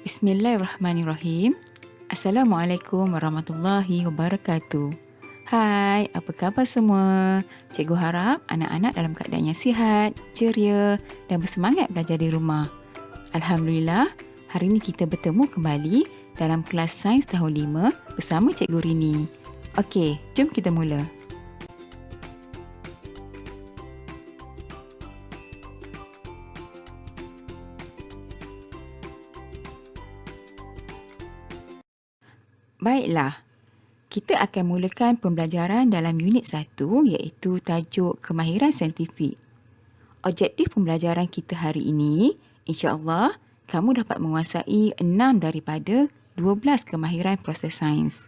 Bismillahirrahmanirrahim. Assalamualaikum warahmatullahi wabarakatuh. Hai, apa khabar semua? Cikgu harap anak-anak dalam keadaan yang sihat, ceria dan bersemangat belajar di rumah. Alhamdulillah, hari ini kita bertemu kembali dalam kelas Sains tahun 5 bersama Cikgu Rini. Okey, jom kita mula. Baiklah, kita akan mulakan pembelajaran dalam unit 1 iaitu tajuk kemahiran saintifik. Objektif pembelajaran kita hari ini, insya-Allah, kamu dapat menguasai 6 daripada 12 kemahiran proses sains.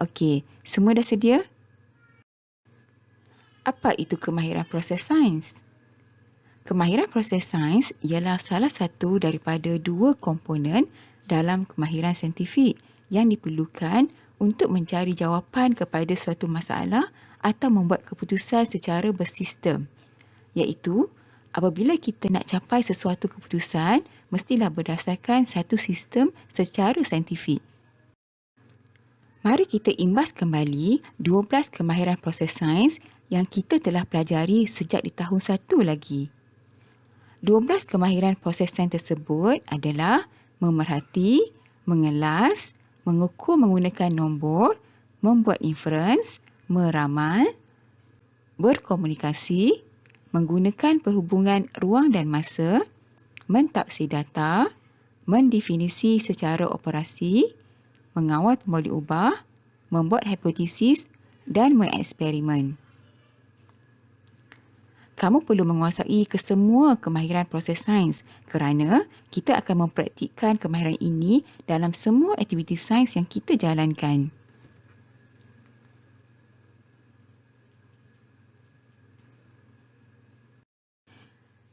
Okey, semua dah sedia? Apa itu kemahiran proses sains? Kemahiran proses sains ialah salah satu daripada 2 komponen dalam kemahiran saintifik yang diperlukan untuk mencari jawapan kepada suatu masalah atau membuat keputusan secara bersistem, iaitu apabila kita nak capai sesuatu keputusan, mestilah berdasarkan satu sistem secara saintifik. Mari kita imbas kembali 12 kemahiran proses sains yang kita telah pelajari sejak di tahun 1 lagi. 12 kemahiran proses sains tersebut adalah memerhati, mengelas, mengukur menggunakan nombor, membuat inference, meramal, berkomunikasi, menggunakan perhubungan ruang dan masa, mentafsir data, mendefinisi secara operasi, mengawal pembalik ubah, membuat hipotesis dan mengeksperimen. Kamu perlu menguasai kesemua kemahiran proses sains kerana kita akan mempraktikkan kemahiran ini dalam semua aktiviti sains yang kita jalankan.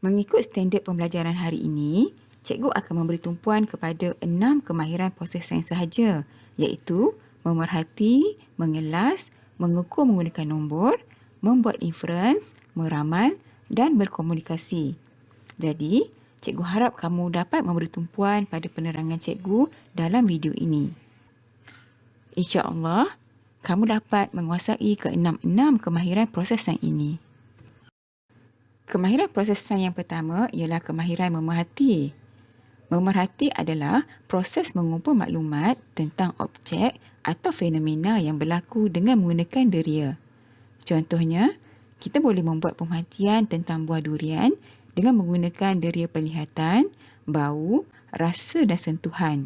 Mengikut standard pembelajaran hari ini, cikgu akan memberi tumpuan kepada 6 kemahiran proses sains sahaja, iaitu memerhati, mengelas, mengukur menggunakan nombor, membuat inference, meramal dan berkomunikasi. Jadi, cikgu harap kamu dapat memberi tumpuan pada penerangan cikgu dalam video ini. InsyaAllah, kamu dapat menguasai ke-6 kemahiran proses sains ini. Kemahiran proses sains yang pertama ialah kemahiran memerhati. Memerhati adalah proses mengumpul maklumat tentang objek atau fenomena yang berlaku dengan menggunakan deria. Contohnya, kita boleh membuat pemerhatian tentang buah durian dengan menggunakan deria penglihatan, bau, rasa dan sentuhan.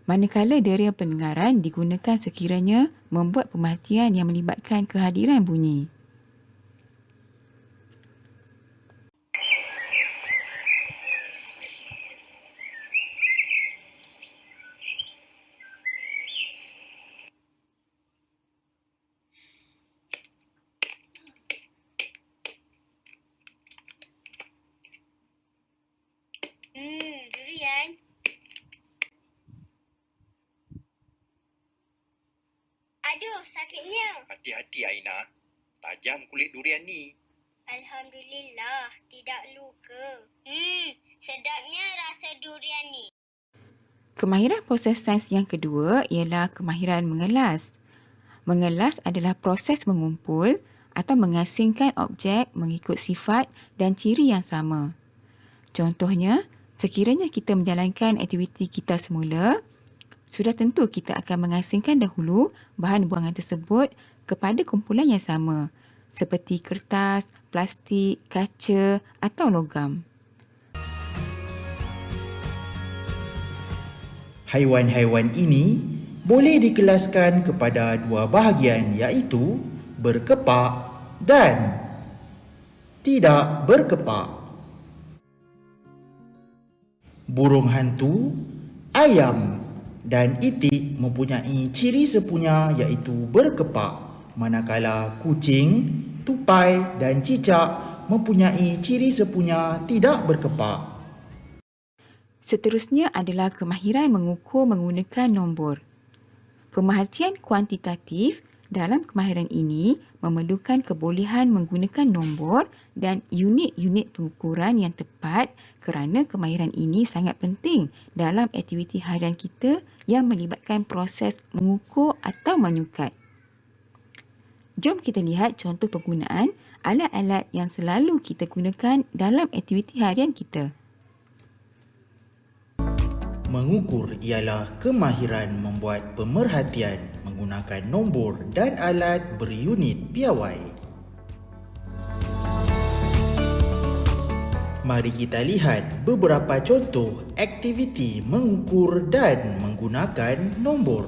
Manakala deria pendengaran digunakan sekiranya membuat pemerhatian yang melibatkan kehadiran bunyi. Durian. Aduh, sakitnya. Hati-hati Aina, tajam kulit durian ni. Alhamdulillah, tidak luka. Sedapnya rasa durian ni. Kemahiran proses sains yang kedua ialah kemahiran mengelas. Mengelas adalah proses mengumpul atau mengasingkan objek mengikut sifat dan ciri yang sama. Contohnya, sekiranya kita menjalankan aktiviti kita semula, sudah tentu kita akan mengasingkan dahulu bahan buangan tersebut kepada kumpulan yang sama, seperti kertas, plastik, kaca atau logam. Haiwan-haiwan ini boleh dikelaskan kepada 2 bahagian iaitu berkepak dan tidak berkepak. Burung hantu, ayam dan itik mempunyai ciri sepunya iaitu berkepak, manakala kucing, tupai dan cicak mempunyai ciri sepunya tidak berkepak. Seterusnya adalah kemahiran mengukur menggunakan nombor. Pemerhatian kuantitatif Dalam kemahiran ini, memerlukan kebolehan menggunakan nombor dan unit-unit pengukuran yang tepat kerana kemahiran ini sangat penting dalam aktiviti harian kita yang melibatkan proses mengukur atau menyukat. Jom kita lihat contoh penggunaan alat-alat yang selalu kita gunakan dalam aktiviti harian kita. Mengukur ialah kemahiran membuat pemerhatian menggunakan nombor dan alat berunit piawai. Mari kita lihat beberapa contoh aktiviti mengukur dan menggunakan nombor.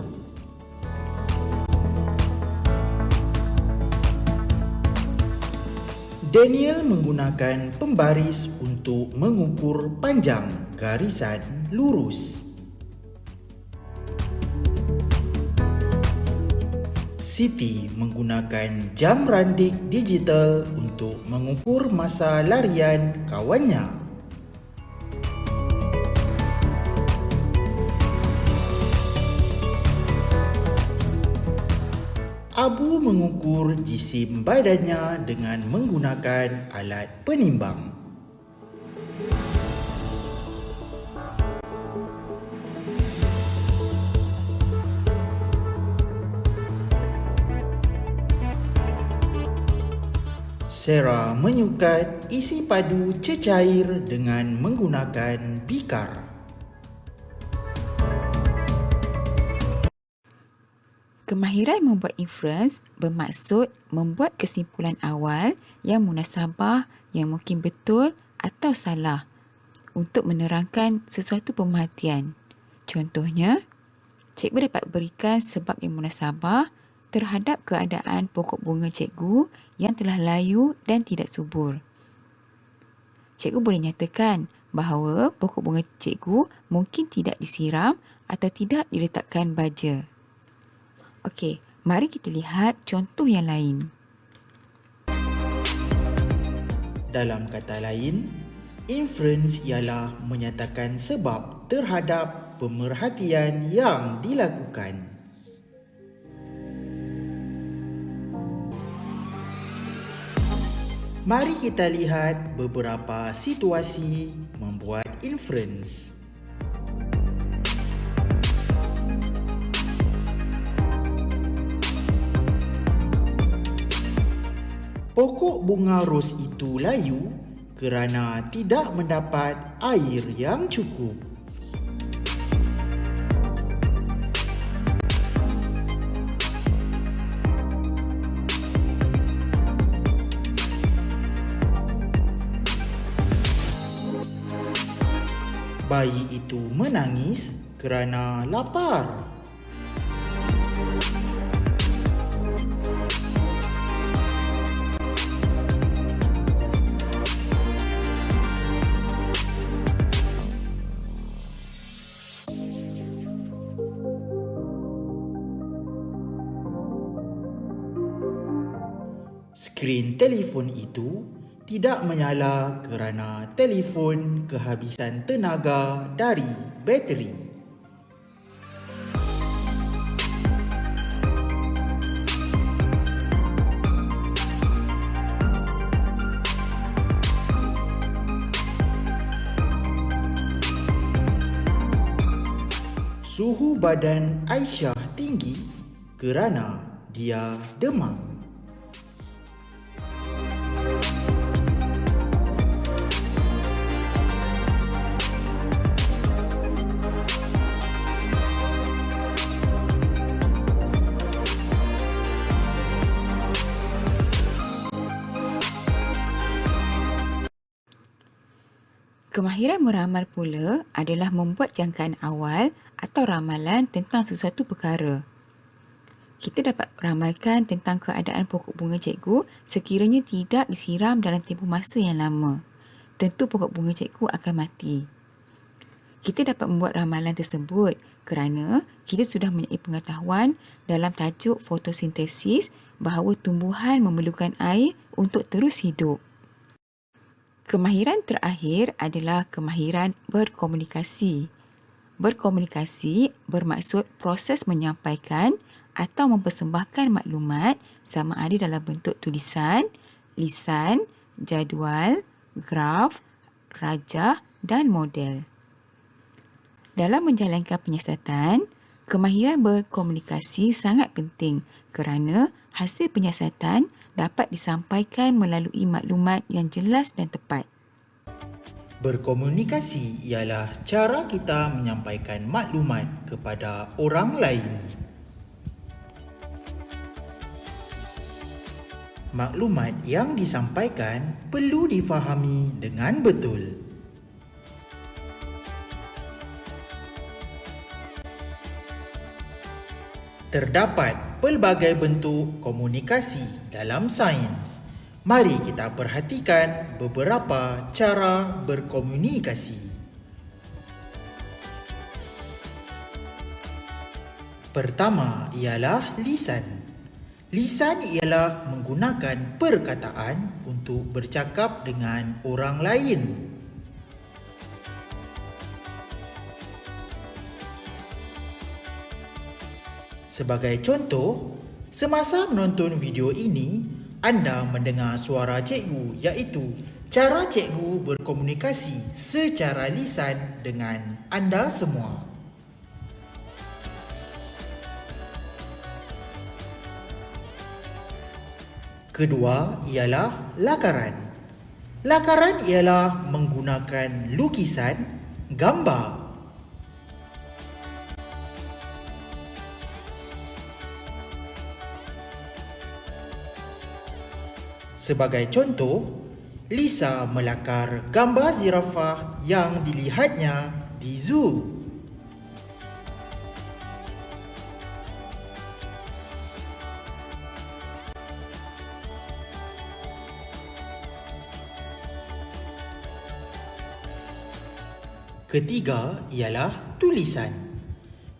Daniel menggunakan pembaris untuk mengukur panjang garisan lurus. Siti menggunakan jam randik digital untuk mengukur masa larian kawannya. Abu mengukur jisim badannya dengan menggunakan alat penimbang. Sarah menyukat isi padu cecair dengan menggunakan bikar. Kemahiran membuat inference bermaksud membuat kesimpulan awal yang munasabah, yang mungkin betul atau salah untuk menerangkan sesuatu pemerhatian. Contohnya, cikgu dapat berikan sebab yang munasabah terhadap keadaan pokok bunga cikgu yang telah layu dan tidak subur. Cikgu boleh nyatakan bahawa pokok bunga cikgu mungkin tidak disiram atau tidak diletakkan baja. Okey, mari kita lihat contoh yang lain. Dalam kata lain, inference ialah menyatakan sebab terhadap pemerhatian yang dilakukan. Mari kita lihat beberapa situasi membuat inference. Pokok bunga ros itu layu kerana tidak mendapat air yang cukup. Bayi itu menangis kerana lapar. Skrin telefon itu tidak menyala kerana telefon kehabisan tenaga dari bateri. Suhu badan Aisyah tinggi kerana dia demam. Kemahiran meramal pula adalah membuat jangkaan awal atau ramalan tentang sesuatu perkara. Kita dapat ramalkan tentang keadaan pokok bunga cikgu sekiranya tidak disiram dalam tempoh masa yang lama. Tentu pokok bunga cikgu akan mati. Kita dapat membuat ramalan tersebut kerana kita sudah mempunyai pengetahuan dalam tajuk fotosintesis bahawa tumbuhan memerlukan air untuk terus hidup. Kemahiran terakhir adalah kemahiran berkomunikasi. Berkomunikasi bermaksud proses menyampaikan atau mempersembahkan maklumat sama ada dalam bentuk tulisan, lisan, jadual, graf, rajah dan model. Dalam menjalankan penyiasatan, kemahiran berkomunikasi sangat penting kerana hasil penyiasatan dapat disampaikan melalui maklumat yang jelas dan tepat. Berkomunikasi ialah cara kita menyampaikan maklumat kepada orang lain. Maklumat yang disampaikan perlu difahami dengan betul. Terdapat pelbagai bentuk komunikasi dalam sains. Mari kita perhatikan beberapa cara berkomunikasi. Pertama ialah lisan. Lisan ialah menggunakan perkataan untuk bercakap dengan orang lain. Sebagai contoh, semasa menonton video ini, anda mendengar suara cikgu iaitu cara cikgu berkomunikasi secara lisan dengan anda semua. Kedua ialah lakaran. Lakaran ialah menggunakan lukisan, gambar. Sebagai contoh, Lisa melakar gambar zirafah yang dilihatnya di zoo. Ketiga ialah tulisan.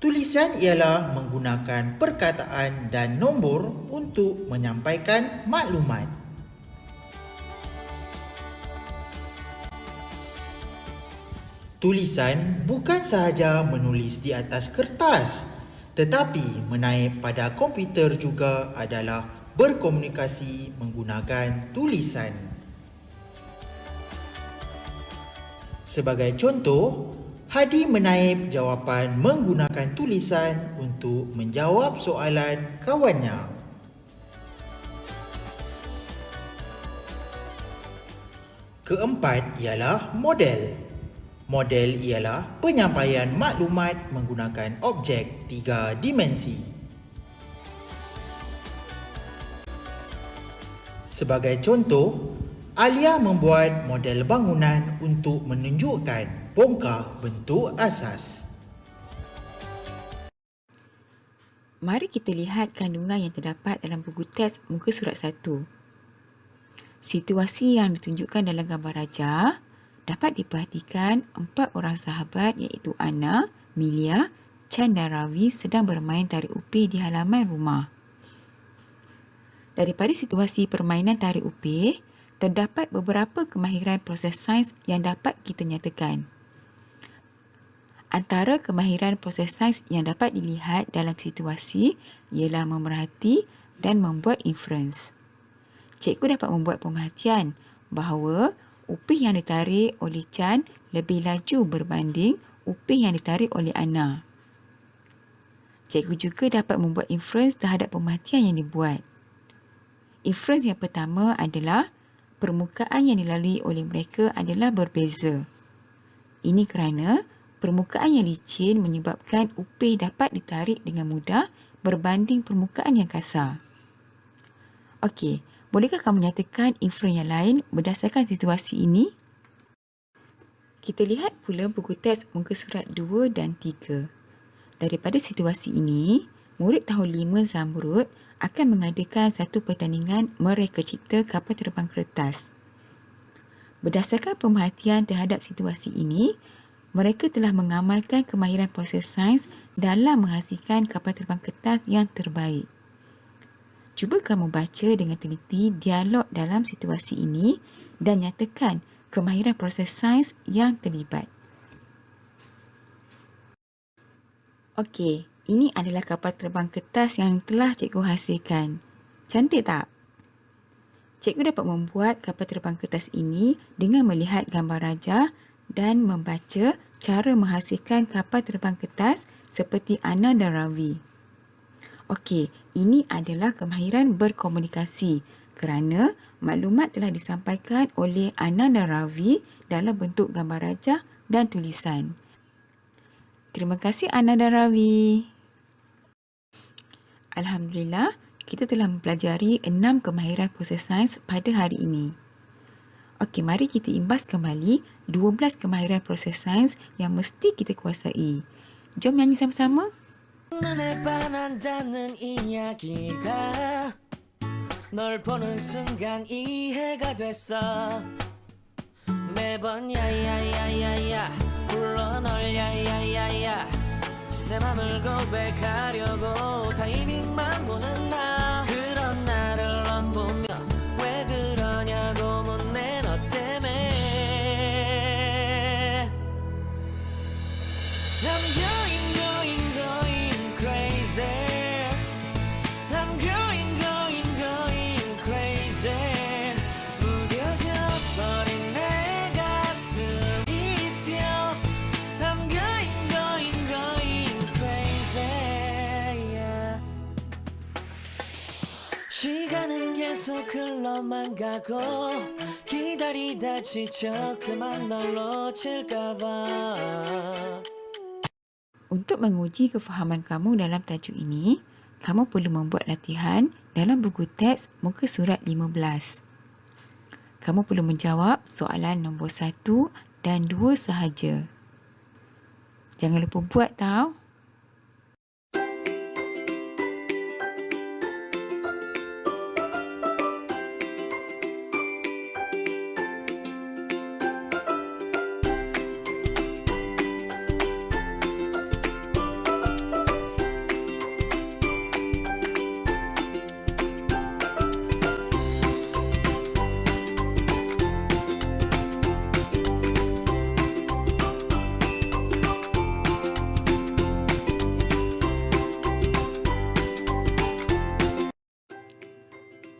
Tulisan ialah menggunakan perkataan dan nombor untuk menyampaikan maklumat. Tulisan bukan sahaja menulis di atas kertas, tetapi menaip pada komputer juga adalah berkomunikasi menggunakan tulisan. Sebagai contoh, Hadi menaip jawapan menggunakan tulisan untuk menjawab soalan kawannya. Keempat ialah model. Model ialah penyampaian maklumat menggunakan objek 3 dimensi. Sebagai contoh, Alia membuat model bangunan untuk menunjukkan bongkar bentuk asas. Mari kita lihat kandungan yang terdapat dalam buku teks muka surat 1. Situasi yang ditunjukkan dalam gambar rajah dapat diperhatikan 4 orang sahabat iaitu Ana, Milia, Chan dan Ravi sedang bermain tarik upih di halaman rumah. Daripada situasi permainan tarik upih, terdapat beberapa kemahiran proses sains yang dapat kita nyatakan. Antara kemahiran proses sains yang dapat dilihat dalam situasi ialah memerhati dan membuat inference. Cikgu dapat membuat pemerhatian bahawa upih yang ditarik oleh Chan lebih laju berbanding upih yang ditarik oleh Ana. Cikgu juga dapat membuat inference terhadap pemerhatian yang dibuat. Inference yang pertama adalah permukaan yang dilalui oleh mereka adalah berbeza. Ini kerana permukaan yang licin menyebabkan upih dapat ditarik dengan mudah berbanding permukaan yang kasar. Okey, bolehkah kamu nyatakan inference yang lain berdasarkan situasi ini? Kita lihat pula buku teks muka surat 2 dan 3. Daripada situasi ini, murid tahun 5 Zamrud akan mengadakan satu pertandingan mereka cipta kapal terbang kertas. Berdasarkan pemerhatian terhadap situasi ini, mereka telah mengamalkan kemahiran proses sains dalam menghasilkan kapal terbang kertas yang terbaik. Cuba kamu baca dengan teliti dialog dalam situasi ini dan nyatakan kemahiran proses sains yang terlibat. Okey, Ini adalah kapal terbang kertas yang telah cikgu hasilkan. Cantik tak? Cikgu dapat membuat kapal terbang kertas ini dengan melihat gambar raja dan membaca cara menghasilkan kapal terbang kertas seperti Ana dan Ravi. Okey, ini adalah kemahiran berkomunikasi kerana maklumat telah disampaikan oleh Ana dan Ravi dalam bentuk gambar raja dan tulisan. Terima kasih Ana dan Ravi. Alhamdulillah, kita telah mempelajari 6 kemahiran proses sains pada hari ini. Okey, mari kita imbas kembali 12 kemahiran proses sains yang mesti kita kuasai. Jom nyanyi sama-sama. 눈에 반한다는 이야기가 널 보는 순간 이해가 됐어 매번 야야야야야 불러 널 야야야야 내 맘을 고백하려고 타이밍만 보는 나 그런 나를 넌 보며 왜 그러냐고 묻네 너 때문에 I'm going crazy I'm going crazy 무뎌져 버린 내 가슴이 뛰어 I'm going crazy yeah. 시간은 계속 흘러만 가고 기다리다 지쳐 그만 널 놓칠까봐 Untuk menguji kefahaman kamu dalam tajuk ini, kamu perlu membuat latihan dalam buku teks muka surat 15. Kamu perlu menjawab soalan nombor 1 dan 2 sahaja. Jangan lupa buat tau.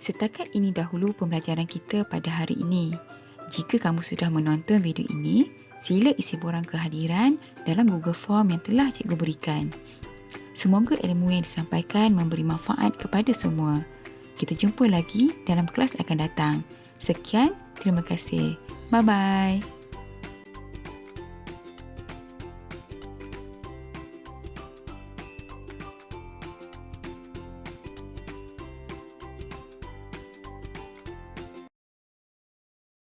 Setakat ini dahulu pembelajaran kita pada hari ini. Jika kamu sudah menonton video ini, sila isi borang kehadiran dalam Google Form yang telah cikgu berikan. Semoga ilmu yang disampaikan memberi manfaat kepada semua. Kita jumpa lagi dalam kelas akan datang. Sekian, terima kasih. Bye-bye.